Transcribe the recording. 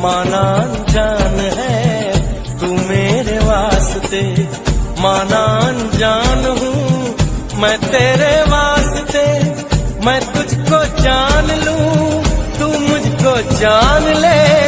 माना जान है तू मेरे वास्ते, माना जान हूँ मैं तेरे वास्ते। मैं तुझको जान लूं तू मुझको जान ले।